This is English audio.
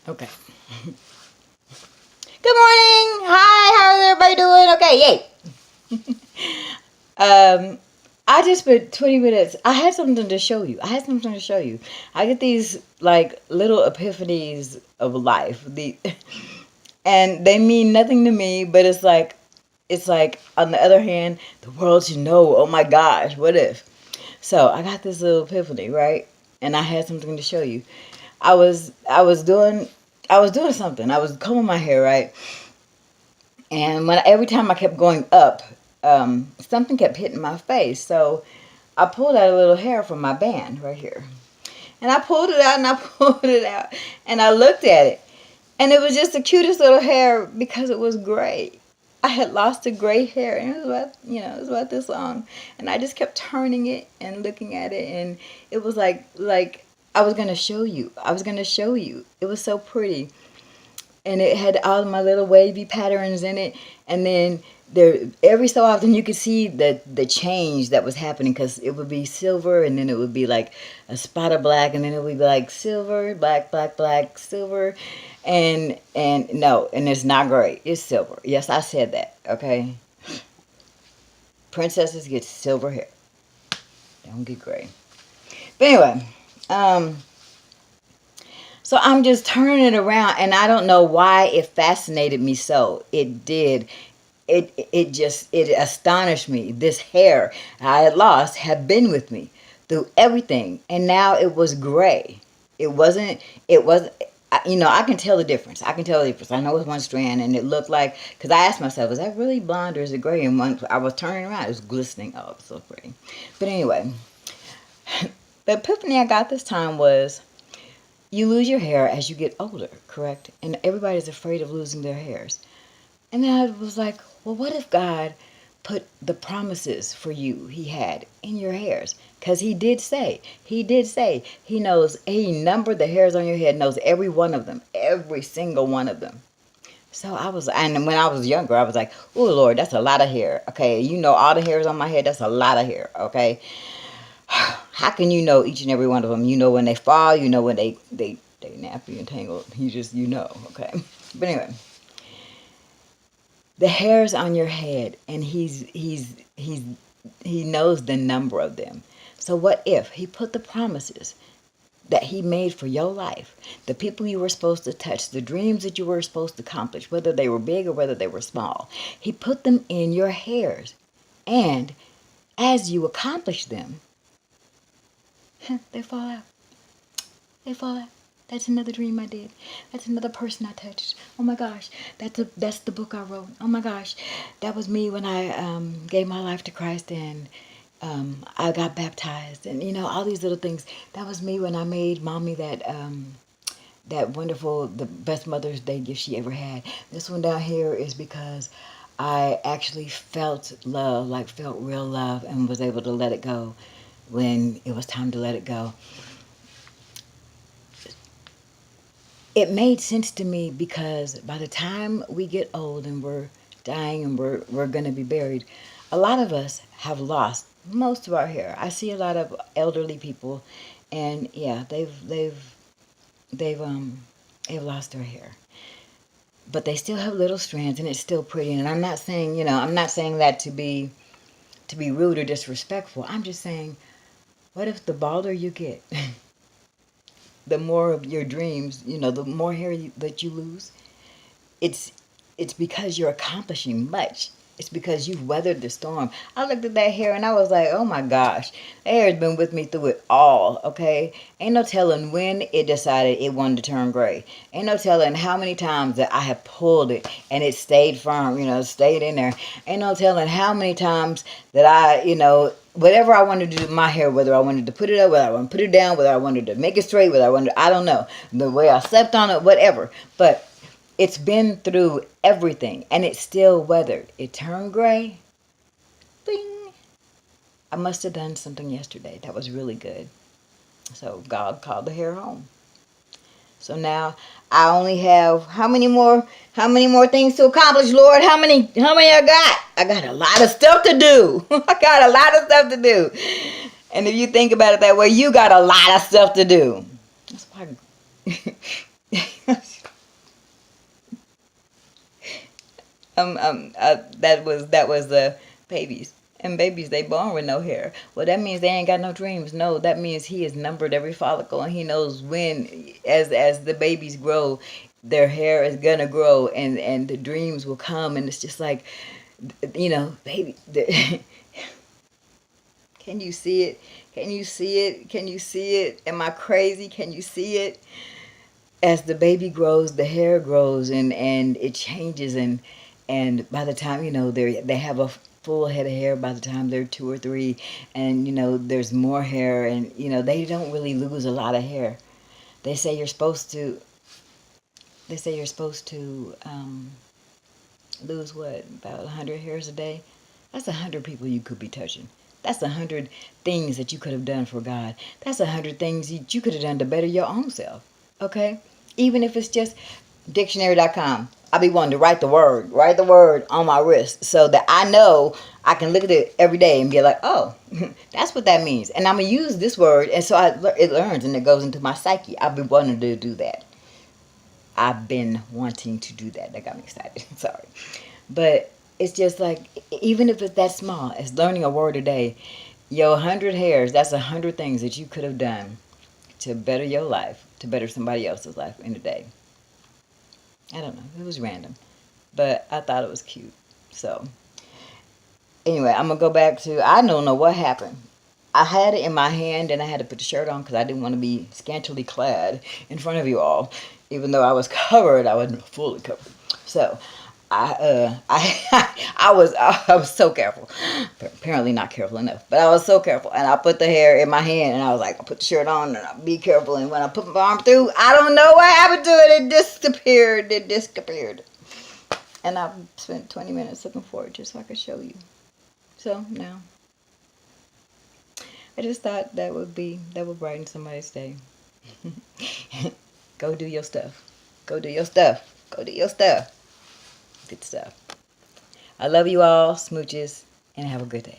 Okay. Good morning. Hi. How's everybody doing? Okay. Yay. I just spent 20 minutes. I had something to show you. I get these like little epiphanies of life. And they mean nothing to me, but it's like on the other hand, the world should know. Oh my gosh, what if? So I got this little epiphany, right? And I had something to show you. I was doing something. I was combing my hair, right? And every time I kept going up, something kept hitting my face. So I pulled out a little hair from my band right here, and I pulled it out and I pulled it out, and I looked at it, and it was just the cutest little hair because it was gray. I had lost the gray hair, and it was about this long, and I just kept turning it and looking at it, and it was like I was gonna show you. I was gonna show you. It was so pretty, and it had all my little wavy patterns in it, and then there every so often you could see the change that was happening because it would be silver, and then it would be like a spot of black, and then it would be like silver, black, black, black, silver, and no, and it's not gray, it's silver. Yes, I said that. Okay, princesses get silver hair, don't get gray. But anyway, um so I'm just turning it around, and I don't know why it fascinated me so. It did. It astonished me. This hair I had lost had been with me through everything, and now it was gray. It wasn't. It was. I can tell the difference. I can tell the difference. I know it's one strand, and it looked like, because I asked myself, is that really blonde or is it gray? And when I was turning around, it was glistening. Oh, it was so pretty. But anyway, the epiphany I got this time was, you lose your hair as you get older, correct? And everybody's afraid of losing their hairs. And then I was like, well, what if God put the promises for you he had in your hairs? Because he did say, he numbered the hairs on your head, knows every one of them, every single one of them. So and when I was younger, I was like, oh, Lord, that's a lot of hair. Okay, all the hairs on my head, that's a lot of hair. Okay, how can you know each and every one of them? You know when they fall, you know when they nappy and tangled. Okay. But anyway, the hairs on your head, and he knows the number of them. So what if he put the promises that he made for your life, the people you were supposed to touch, the dreams that you were supposed to accomplish, whether they were big or whether they were small, he put them in your hairs, and as you accomplish them, they fall out. They fall out. That's another dream I did. That's another person I touched. Oh my gosh, that's the book I wrote. Oh my gosh, that was me when I gave my life to Christ, and I got baptized, and all these little things. That was me when I made mommy that wonderful, the best Mother's Day gift she ever had. This one down here is because I actually felt love, like felt real love, and was able to let it go when it was time to let it go. It made sense to me because by the time we get old and we're dying and we're going to be buried, a lot of us have lost most of our hair. I see a lot of elderly people, and yeah, they've they've lost their hair, but they still have little strands, and it's still pretty. And I'm not saying that to be rude or disrespectful. I'm just saying, what if the balder you get, the more of your dreams, the more hair that you lose, it's it's because you're accomplishing much. It's because you've weathered the storm. I looked at that hair and I was like, oh my gosh, that hair has been with me through it all, okay? Ain't no telling when it decided it wanted to turn gray. Ain't no telling how many times that I have pulled it and it stayed firm, stayed in there. Ain't no telling how many times that whatever I wanted to do with my hair, whether I wanted to put it up, whether I wanted to put it down, whether I wanted to make it straight, I don't know, the way I slept on it, whatever. But it's been through everything, and it's still weathered. It turned gray. Bing. I must have done something yesterday that was really good. So God called the hair home. So now I only have how many more things to accomplish, Lord? How many I got? I got a lot of stuff to do. I got a lot of stuff to do. And if you think about it that way, you got a lot of stuff to do. That's why That was the babies. And babies, they born with no hair. Well, that means they ain't got no dreams. No, that means he has numbered every follicle, and he knows when, as the babies grow, their hair is gonna grow, and the dreams will come, and it's just like, baby. Can you see it? Can you see it? Can you see it? Am I crazy? Can you see it? As the baby grows, the hair grows, and it changes, and by the time they have a full head of hair by the time they're 2 or 3, and there's more hair, and they don't really lose a lot of hair. They say you're supposed to. They say you're supposed to lose what, about 100 hairs a day. That's 100 people you could be touching. That's 100 things that you could have done for God. That's 100 things you could have done to better your own self. Okay? Even if it's just dictionary.com. I'll be wanting to write the word on my wrist so that I know I can look at it every day and be like, oh, that's what that means. And I'm going to use this word, and so it learns and it goes into my psyche. I've been wanting to do that. I've been wanting to do that. That got me excited. Sorry. But it's just like, even if it's that small, as learning a word a day, your 100 hairs, that's 100 things that you could have done to better your life, to better somebody else's life in a day. I don't know. It was random. But I thought it was cute. So, anyway, I'm going to go back to, I don't know what happened. I had it in my hand and I had to put the shirt on because I didn't want to be scantily clad in front of you all. Even though I was covered, I wasn't fully covered. So, I was so careful. Apparently not careful enough, but I was so careful. And I put the hair in my hand, and I was like, I put the shirt on, and I'll be careful. And when I put my arm through, I don't know what happened to it. It disappeared. It disappeared. And I spent 20 minutes looking for it just so I could show you. So now, I just thought that would brighten somebody's day. Go do your stuff. Go do your stuff. Go do your stuff. Good stuff. I love you all, smooches, and have a good day.